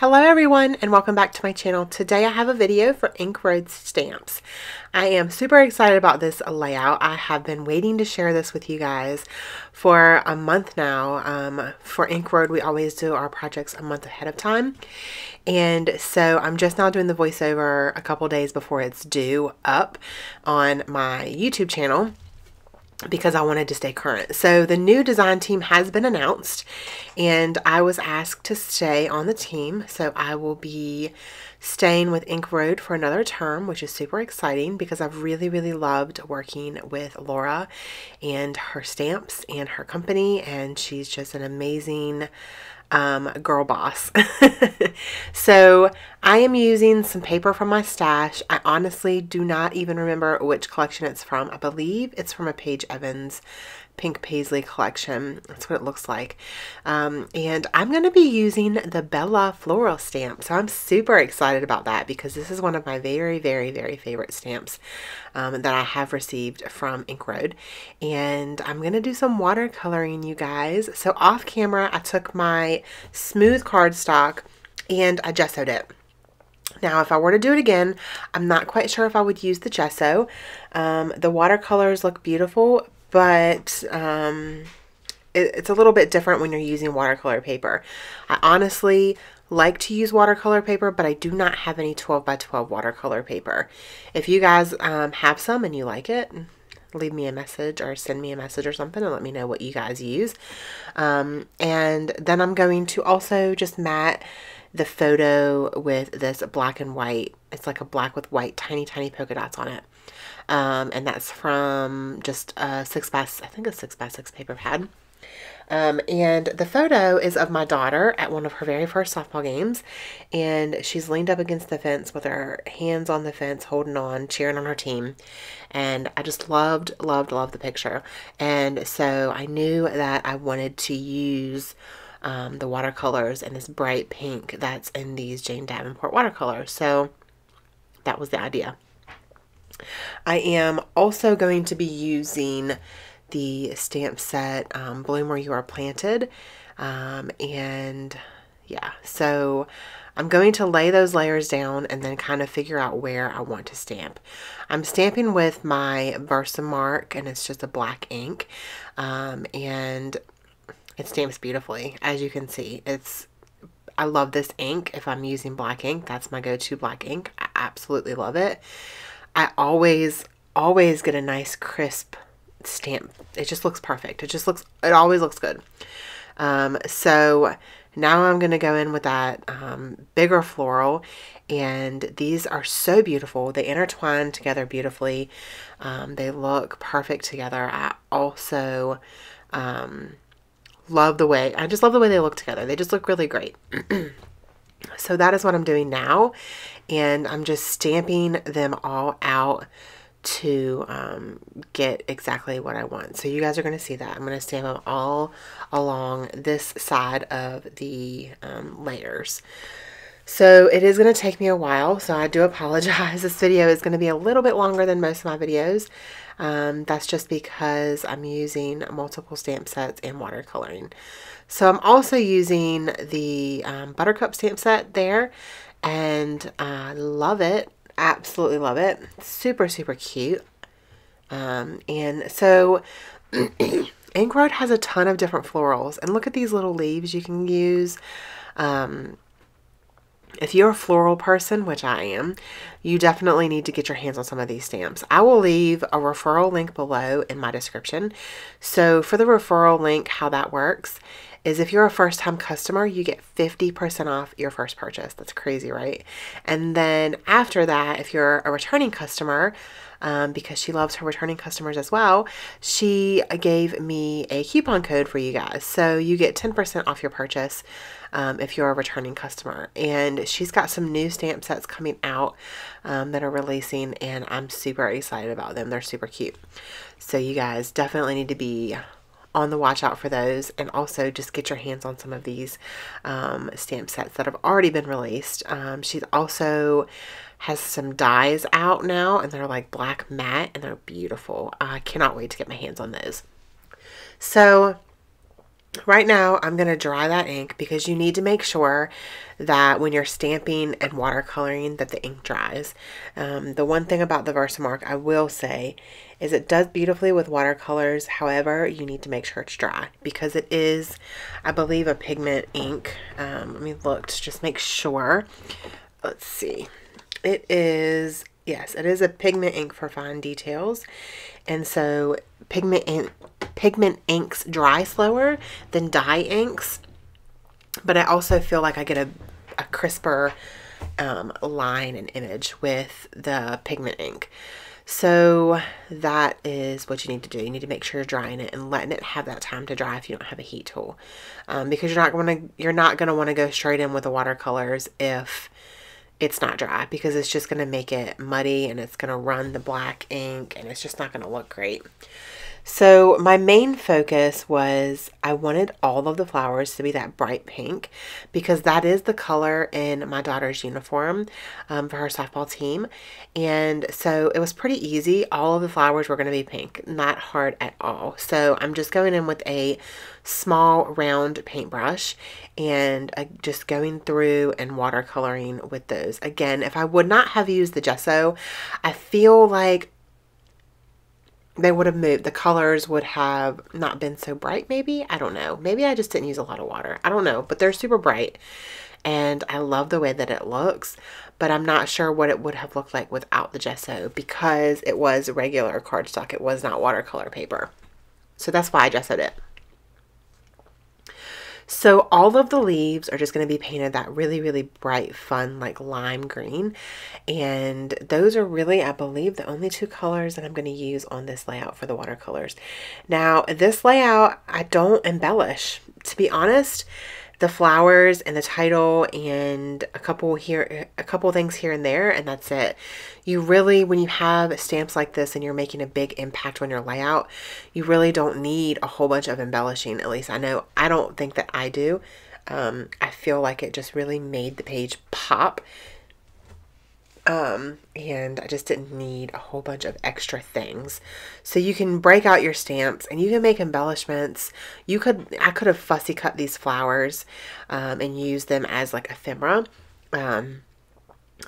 Hello everyone and welcome back to my channel. Today I have a video for Ink Road stamps. I am super excited about this layout. I have been waiting to share this with you guys for a month now. For Ink Road we always do our projects a month ahead of time, and so I'm just now doing the voiceover a couple days before it's due up on my YouTube channel, because I wanted to stay current. So the new design team has been announced and I was asked to stay on the team. So I will be staying with Ink Road for another term, which is super exciting because I've really loved working with Laura and her stamps and her company, and she's just an amazing girl boss. So I am using some paper from my stash. I honestly do not even remember which collection it's from. I believe it's from a Paige Evans Pink Paisley collection. That's what it looks like. And I'm going to be using the Bella floral stamp. So I'm super excited about that because this is one of my very favorite stamps that I have received from Ink Road. And I'm going to do some watercoloring, you guys. So off camera, I took my smooth cardstock and I gessoed it. Now, if I were to do it again, I'm not quite sure if I would use the gesso. The watercolors look beautiful, but it's a little bit different when you're using watercolor paper. I honestly like to use watercolor paper, but I do not have any 12 by 12 watercolor paper. If you guys have some and you like it, leave me a message or send me a message or something and let me know what you guys use. And then I'm going to also just matte the photo with this black and white. It's like a black with white tiny polka dots on it. And that's from just a 6x6 paper pad. And the photo is of my daughter at one of her very first softball games, and she's leaned up against the fence with her hands on the fence, holding on, cheering on her team. And I just loved the picture. And so I knew that I wanted to use the watercolors and this bright pink that's in these Jane Davenport watercolors. So that was the idea. I am also going to be using the stamp set Bloom Where You Are Planted, and yeah, so I'm going to lay those layers down and then kind of figure out where I want to stamp. I'm stamping with my Versamark, and it's just a black ink, and it stamps beautifully. As you can see, I love this ink. If I'm using black ink, that's my go-to black ink. I absolutely love it. I always get a nice crisp stamp. It just looks perfect. It always looks good. So now I'm going to go in with that bigger floral, and these are so beautiful. They intertwine together beautifully. They look perfect together. I also love the way they look together. They just look really great. So that is what I'm doing now, and I'm just stamping them all out to get exactly what I want. So you guys are going to see that. I'm going to stamp them all along this side of the layers. So it is going to take me a while, so I do apologize. This video is going to be a little bit longer than most of my videos. That's just because I'm using multiple stamp sets and watercoloring. So I'm also using the Buttercup stamp set there, and I love it. Absolutely love it. Super cute. And so Ink Road has a ton of different florals, and look at these little leaves you can use. If you're a floral person, which I am, you definitely need to get your hands on some of these stamps. I will leave a referral link below in my description. So for the referral link, how that works is if you're a first-time customer, you get 50% off your first purchase. That's crazy, right? And then after that, if you're a returning customer, because she loves her returning customers as well, she gave me a coupon code for you guys. So you get 10% off your purchase if you're a returning customer. And she's got some new stamp sets coming out that are releasing, and I'm super excited about them. They're super cute. So you guys definitely need to be on the watch out for those, and also just get your hands on some of these stamp sets that have already been released. She's also has some dies out now, and they're like black matte, and they're beautiful. I cannot wait to get my hands on those. So Right now, I'm going to dry that ink because you need to make sure that when you're stamping and watercoloring that the ink dries. The one thing about the Versamark I will say is it does beautifully with watercolors. However, you need to make sure it's dry because it is, I believe, a pigment ink. Let me look to just make sure. Let's see. It is, yes, it is a pigment ink for fine details. And so pigment inks dry slower than dye inks, but I also feel like I get a crisper line and image with the pigment ink. So that is what you need to do. You need to make sure you're drying it and letting it have that time to dry if you don't have a heat tool, because you're not gonna want to go straight in with the watercolors if it's not dry, because it's just going to make it muddy and it's going to run the black ink and it's just not going to look great. So my main focus was I wanted all of the flowers to be that bright pink because that is the color in my daughter's uniform for her softball team. And so it was pretty easy. All of the flowers were going to be pink, not hard at all. So I'm just going in with a small round paintbrush and just going through and watercoloring with those. Again, if I would not have used the gesso, I feel like they would have moved. The colors would have not been so bright, maybe. I don't know. Maybe I just didn't use a lot of water. I don't know, but they're super bright and I love the way that it looks, but I'm not sure what it would have looked like without the gesso because it was regular cardstock. It was not watercolor paper. So that's why I gessoed it. So all of the leaves are just going to be painted that really, really bright, fun, like lime green. And those are really, I believe, the only two colors that I'm going to use on this layout for the watercolors. Now, this layout, I don't embellish. To be honest, the flowers and the title and a couple things here and there, and that's it. You really, when you have stamps like this and you're making a big impact on your layout, you really don't need a whole bunch of embellishing. At least I know I don't think that I do. I feel like it just really made the page pop. And I just didn't need a whole bunch of extra things. So you can break out your stamps and you can make embellishments. I could have fussy cut these flowers and use them as like ephemera. And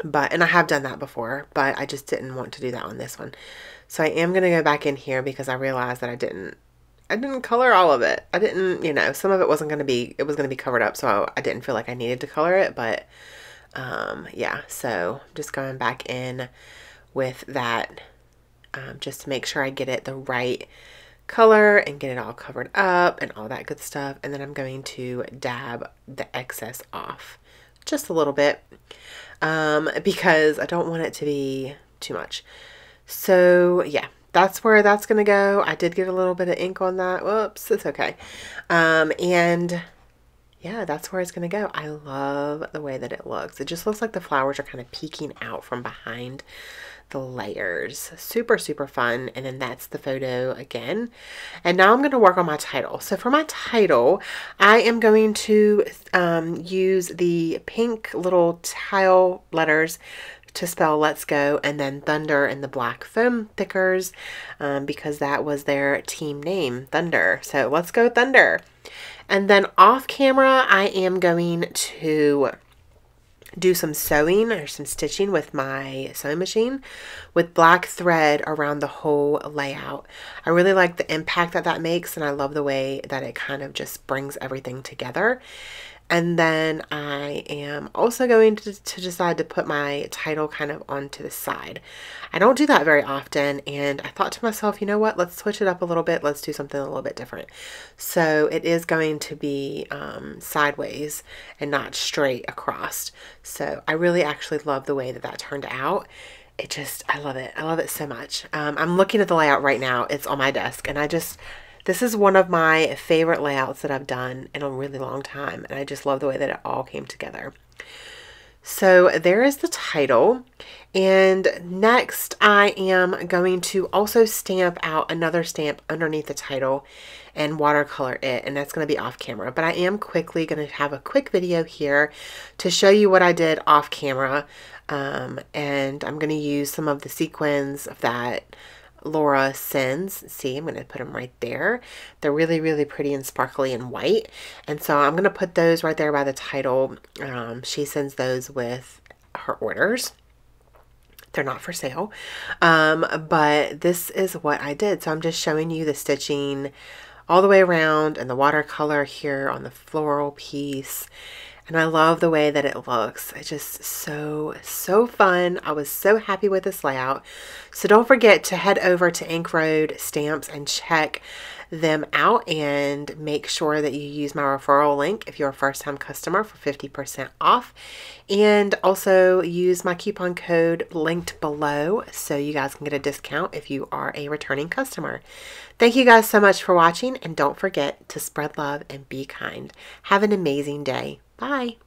I have done that before, but I just didn't want to do that on this one. So I am going to go back in here because I realized that I didn't color all of it. I didn't, some of it was going to be covered up. So I didn't feel like I needed to color it, but yeah, so just going back in with that just to make sure I get it the right color and get it all covered up and all that good stuff. And then I'm going to dab the excess off just a little bit because I don't want it to be too much. So yeah, that's where that's going to go. I did get a little bit of ink on that. Whoops, it's okay. And yeah, that's where it's going to go. I love the way that it looks. It just looks like the flowers are kind of peeking out from behind the layers. Super, super fun. And then that's the photo again. And now I'm going to work on my title. So for my title, I am going to use the pink little tile letters to spell let's go, and then thunder in the black foam thickers because that was their team name, Thunder. So let's go Thunder. And then off camera, I am going to do some sewing or some stitching with my sewing machine with black thread around the whole layout. I really like the impact that makes, and I love the way that it kind of just brings everything together. And then I am also going to decide to put my title kind of onto the side. I don't do that very often, and I thought to myself, you know what, let's switch it up a little bit. Let's do something a little bit different. So it is going to be sideways and not straight across. So I really actually love the way that turned out. I love it. I love it so much. I'm looking at the layout right now. It's on my desk, and this is one of my favorite layouts that I've done in a really long time, and I just love the way that it all came together. So there is the title, and next I am going to also stamp out another stamp underneath the title and watercolor it, and that's going to be off camera. But I am quickly going to have a quick video here to show you what I did off camera, and I'm going to use some of the sequins of that Laura sends. See, I'm going to put them right there. They're really, really pretty and sparkly and white. And so I'm going to put those right there by the title. She sends those with her orders. They're not for sale. But this is what I did. So I'm just showing you the stitching all the way around and the watercolor here on the floral piece. And I love the way that it looks. It's just so, so fun. I was so happy with this layout. So don't forget to head over to Ink Road Stamps and check them out, and make sure that you use my referral link if you're a first-time customer for 50% off. And also use my coupon code linked below so you guys can get a discount if you are a returning customer. Thank you guys so much for watching, and don't forget to spread love and be kind. Have an amazing day. Bye.